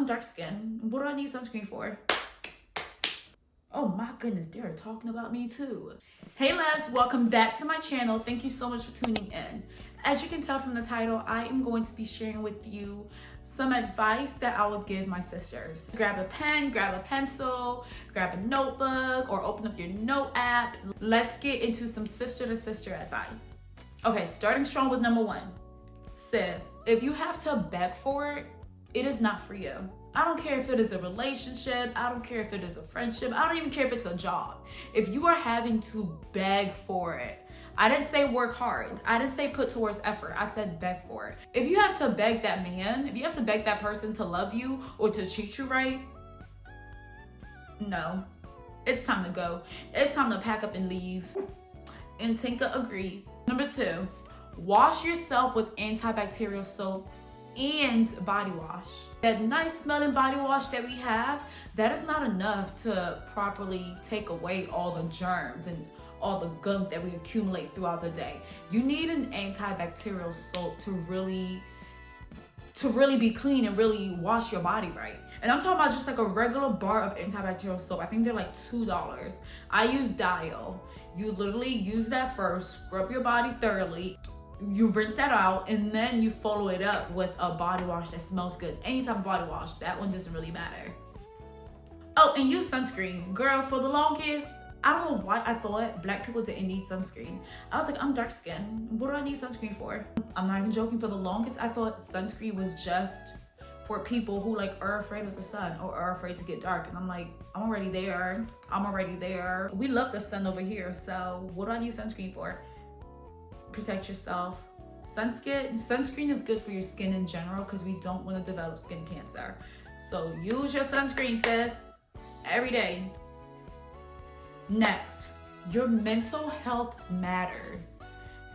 dark skinned. What do I need sunscreen for? Oh my goodness, they're talking about me too. Hey Luvs, welcome back to my channel. Thank you so much for tuning in. As you can tell from the title, I am going to be sharing with you some advice that I would give my sisters. Grab a pen, grab a pencil, grab a notebook, or open up your note app. Let's get into some sister to sister advice. Okay, starting strong with number one. Sis, if you have to beg for it, it is not for you. I don't care if it is a relationship. I don't care if it is a friendship. I don't even care if it's a job. If you are having to beg for it, I didn't say work hard. I didn't say put towards effort. I said beg for it. If you have to beg that man, if you have to beg that person to love you or to treat you right, no, it's time to go. It's time to pack up and leave. And Tinka agrees. Number two, wash yourself with antibacterial soap and body wash. That nice smelling body wash that we have, that is not enough to properly take away all the germs and all the gunk that we accumulate throughout the day. You need an antibacterial soap to really be clean and really wash your body right. And I'm talking about just like a regular bar of antibacterial soap. I think they're like $2. I use Dial. You literally use that first, scrub your body thoroughly. You rinse that out and then you follow it up with a body wash that smells good. Any type of body wash, that one doesn't really matter. Oh, and use sunscreen. Girl, for the longest, I don't know why I thought black people didn't need sunscreen. I was like, I'm dark skinned. What do I need sunscreen for? I'm not even joking. For the longest, I thought sunscreen was just for people who like are afraid of the sun or are afraid to get dark. And I'm like, I'm already there. We love the sun over here. So what do I need sunscreen for? Protect yourself. Sunscreen is good for your skin in general because we don't want to develop skin cancer. So use your sunscreen, sis, every day. Next, your mental health matters.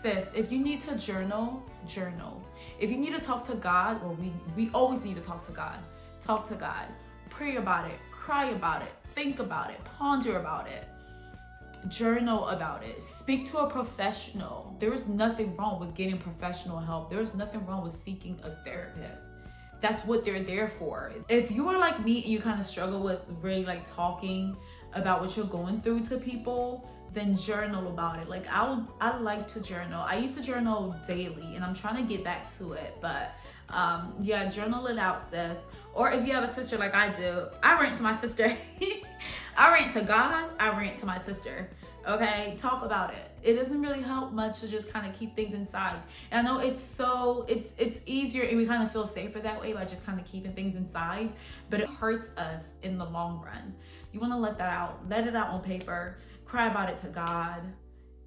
Sis, if you need to journal. If you need to talk to God, well, we always need to talk to God. Talk to God. Pray about it. Cry about it. Think about it. Ponder about it. Journal about it. Speak to a professional. There is nothing wrong with getting professional help. There is nothing wrong with seeking a therapist. That's what they're there for. If you are like me and you kind of struggle with really like talking about what you're going through to people, then journal about it. Like I like to journal. I used to journal daily and I'm trying to get back to it, but yeah, journal it out, sis. Or if you have a sister like I do, I rant to my sister. I rant to God, I rant to my sister. Okay, talk about it. It doesn't really help much to just kind of keep things inside. And I know it's easier and we kind of feel safer that way by just kind of keeping things inside, but it hurts us in the long run. You want to let that out. Let it out on paper. Cry about it to God.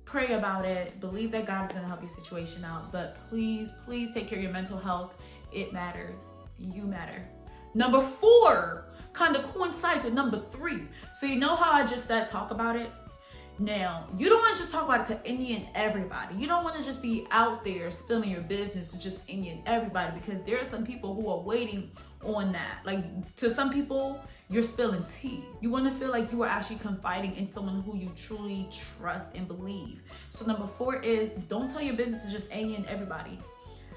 Pray about it. Believe that God is going to help your situation out. But please take care of your mental health. It matters. You matter. Number four kind of coincides with number three. So you know how I just said talk about it? Now, you don't want to just talk about it to any and everybody. You don't want to just be out there spilling your business to just any and everybody, because there are some people who are waiting on that. Like, to some people, you're spilling tea. You want to feel like you are actually confiding in someone who you truly trust and believe. So number four is don't tell your business to just any and everybody.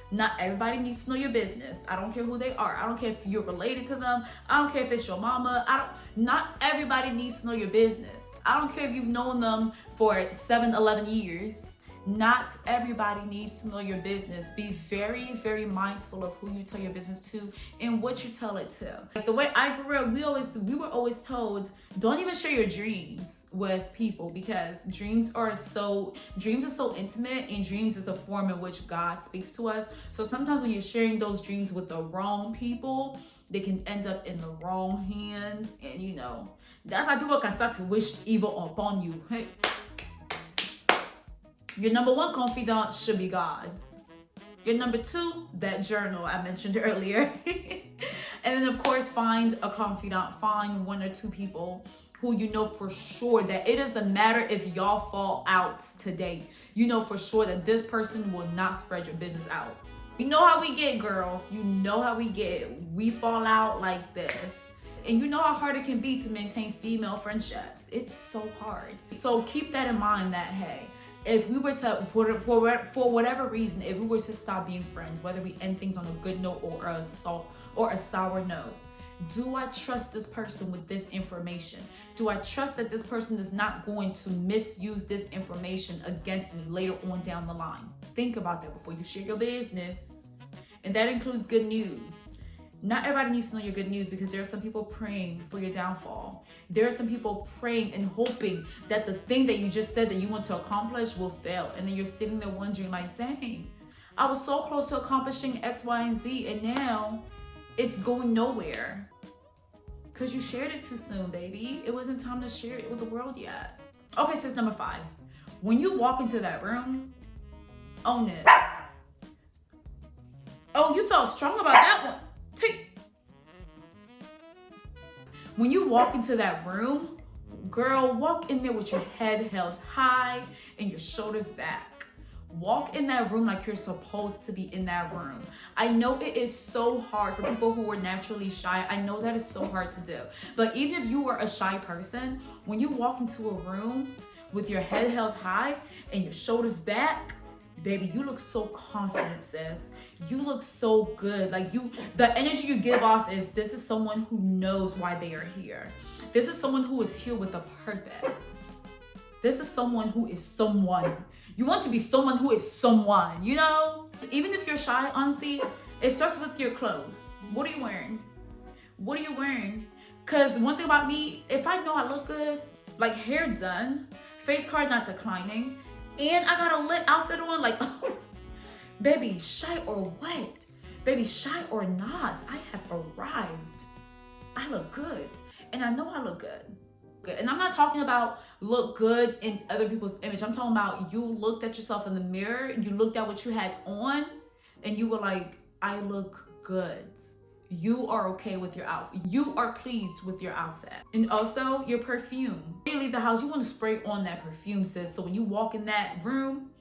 Not everybody needs to know your business. I don't care who they are. I don't care if you're related to them. I don't care if it's your mama. Not everybody needs to know your business. I don't care if you've known them for 11 years. Not everybody needs to know your business. Be very, very mindful of who you tell your business to and what you tell it to. Like the way I grew up, we were always told, don't even share your dreams with people, because dreams are so intimate, and dreams is a form in which God speaks to us. So sometimes when you're sharing those dreams with the wrong people, they can end up in the wrong hands, and you know, that's how people can start to wish evil upon you. Hey. Your number one confidant should be God. Your number two, that journal I mentioned earlier. And then of course, find a confidant. Find one or two people who you know for sure that it doesn't matter if y'all fall out today. You know for sure that this person will not spread your business out. You know how we get, girls. You know how we get. We fall out like this. And you know how hard it can be to maintain female friendships. It's so hard. So keep that in mind that, hey, if we were to, for whatever reason, if we were to stop being friends, whether we end things on a good note or a sour note, Do I trust this person with this information? Do I trust that this person is not going to misuse this information against me later on down the line? Think about that before you share your business. And that includes good news. Not everybody needs to know your good news, because there are some people praying for your downfall. There are some people praying and hoping that the thing that you just said that you want to accomplish will fail. And then you're sitting there wondering like, dang, I was so close to accomplishing X, Y, and Z, and now it's going nowhere. Because you shared it too soon, baby. It wasn't time to share it with the world yet. Okay, sis, number 5. When you walk into that room, own it. Oh, you felt strong about that one. When you walk into that room, girl, walk in there with your head held high and your shoulders back. Walk in that room like you're supposed to be in that room. I know it is so hard for people who are naturally shy. I know that is so hard to do. But even if you are a shy person, when you walk into a room with your head held high and your shoulders back, baby, you look so confident, sis. You look so good. Like the energy you give off is, this is someone who knows why they are here. This is someone who is here with a purpose. This is someone who is someone. You want to be someone who is someone, you know? Even if you're shy, honestly, it starts with your clothes. What are you wearing? What are you wearing? Because one thing about me, if I know I look good, like hair done, face card not declining, and I got a lit outfit on, like, oh, baby, shy or what? Baby, shy or not, I have arrived. I look good, and I know I look good. And I'm not talking about look good in other people's image. I'm talking about you looked at yourself in the mirror and you looked at what you had on and you were like, I look good. You are okay with your outfit. You are pleased with your outfit. And also your perfume. When you leave the house, you want to spray on that perfume, sis. So when you walk in that room,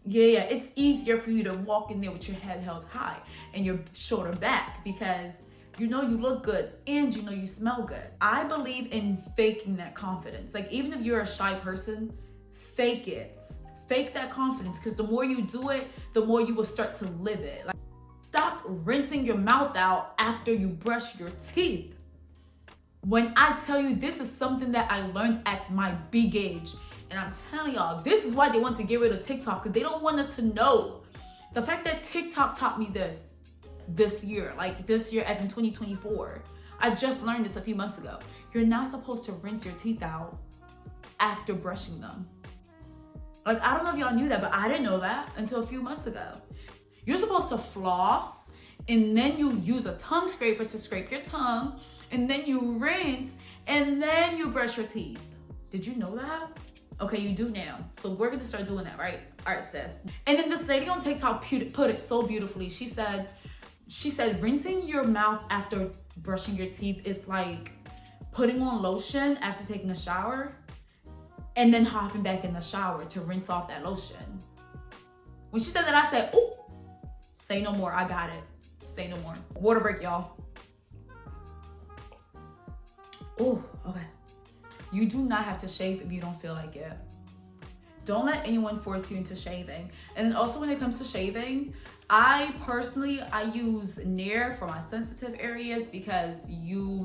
yeah, it's easier for you to walk in there with your head held high and your shoulder back, because you know you look good and you know you smell good. I believe in faking that confidence. Like, even if you're a shy person, fake it. Fake that confidence, because the more you do it, the more you will start to live it. Like, stop rinsing your mouth out after you brush your teeth. When I tell you, this is something that I learned at my big age. And I'm telling y'all, this is why they want to get rid of TikTok, because they don't want us to know. The fact that TikTok taught me this year, like this year as in 2024. I just learned this a few months ago. You're not supposed to rinse your teeth out after brushing them. Like, I don't know if y'all knew that, but I didn't know that until a few months ago. You're supposed to floss, and then you use a tongue scraper to scrape your tongue, and then you rinse, and then you brush your teeth. Did you know that? Okay, you do now. So we're gonna start doing that, right? All right, sis. And then this lady on TikTok put it so beautifully. She said, rinsing your mouth after brushing your teeth is like putting on lotion after taking a shower and then hopping back in the shower to rinse off that lotion. When she said that, I said, oh, say no more. I got it. Say no more. Water break, y'all. Oh, okay. You do not have to shave if you don't feel like it. Don't let anyone force you into shaving. And also, when it comes to shaving, I use Nair for my sensitive areas, because you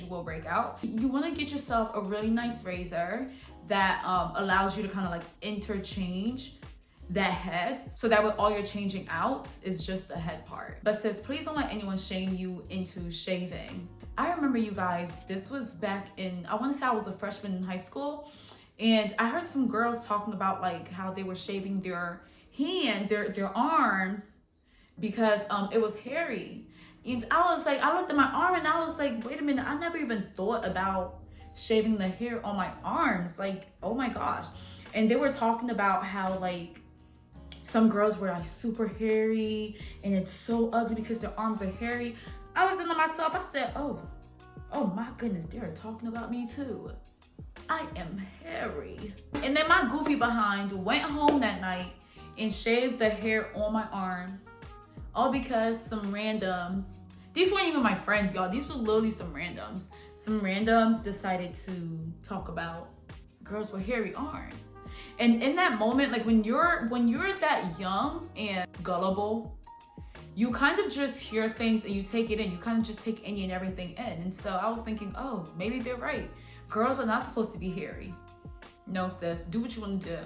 will break out. You want to get yourself a really nice razor that allows you to kind of like interchange that head, so that with all you're changing out is just the head part. But sis, please don't let anyone shame you into shaving. I remember, you guys, this was back in, I want to say I was a freshman in high school, and I heard some girls talking about like how they were shaving their their arms because it was hairy. And I was like, I looked at my arm and I was like, wait a minute, I never even thought about shaving the hair on my arms. Like, oh my gosh. And they were talking about how like some girls were like super hairy and it's so ugly because their arms are hairy. I looked into myself, I said, oh my goodness, they're talking about me too. I am hairy. And then my goofy behind went home that night and shaved the hair on my arms, all because some randoms, these weren't even my friends, y'all, these were literally some randoms decided to talk about girls with hairy arms. And in that moment, like when you're that young and gullible, you kind of just hear things and you take it in. You kind of just take any and everything in. And so I was thinking, oh, maybe they're right. Girls are not supposed to be hairy. No, sis, do what you want to do.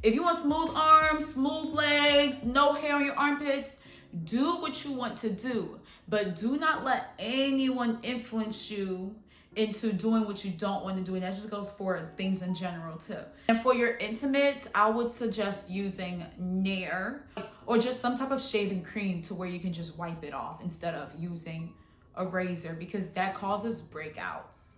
If you want smooth arms, smooth legs, no hair on your armpits, do what you want to do. But do not let anyone influence you into doing what you don't want to do. And that just goes for things in general too. And for your intimates, I would suggest using Nair or just some type of shaving cream to where you can just wipe it off instead of using a razor, because that causes breakouts.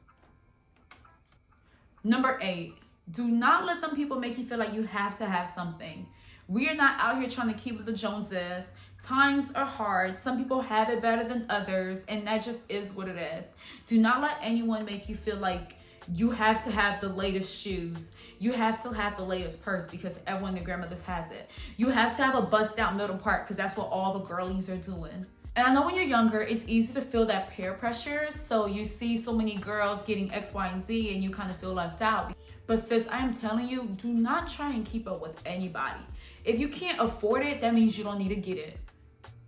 Number 8, do not let them people make you feel like you have to have something. We are not out here trying to keep with the Joneses. Times are hard. Some people have it better than others, and that just is what it is. Do not let anyone make you feel like you have to have the latest shoes. You have to have the latest purse because everyone in their grandmothers has it. You have to have a bust out middle part because that's what all the girlies are doing. And I know when you're younger, it's easy to feel that peer pressure. So you see so many girls getting X, Y, and Z, and you kind of feel left out. But sis, I am telling you, do not try and keep up with anybody. If you can't afford it, that means you don't need to get it.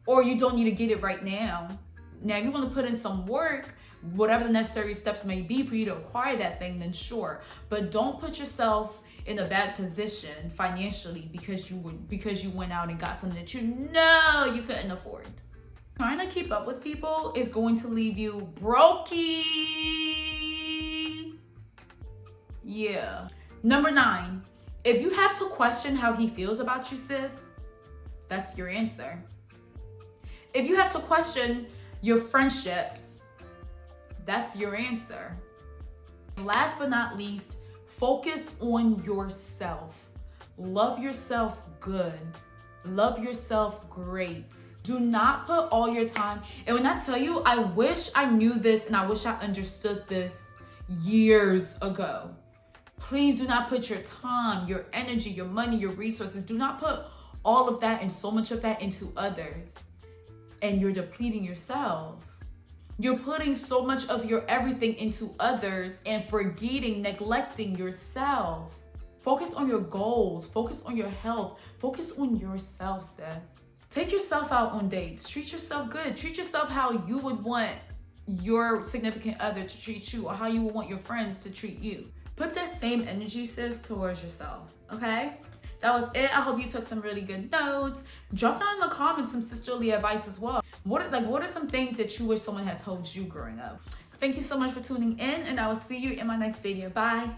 Or you don't need to get it right now. Now, if you want to put in some work, whatever the necessary steps may be for you to acquire that thing, then sure. But don't put yourself in a bad position financially because you went out and got something that you know you couldn't afford. Trying to keep up with people is going to leave you brokey. Yeah. Number 9, if you have to question how he feels about you, sis, that's your answer. If you have to question your friendships, that's your answer. Last but not least, focus on yourself. Love yourself good. Love yourself great. Do not put all your time. And when I tell you, I wish I knew this and I wish I understood this years ago. Please do not put your time, your energy, your money, your resources. Do not put all of that and so much of that into others. And you're depleting yourself. You're putting so much of your everything into others and forgetting, neglecting yourself. Focus on your goals. Focus on your health. Focus on yourself, sis. Take yourself out on dates. Treat yourself good. Treat yourself how you would want your significant other to treat you, or how you would want your friends to treat you. Put that same energy, sis, towards yourself, okay? That was it. I hope you took some really good notes. Drop down in the comments some sisterly advice as well. What are some things that you wish someone had told you growing up? Thank you so much for tuning in, and I will see you in my next video. Bye.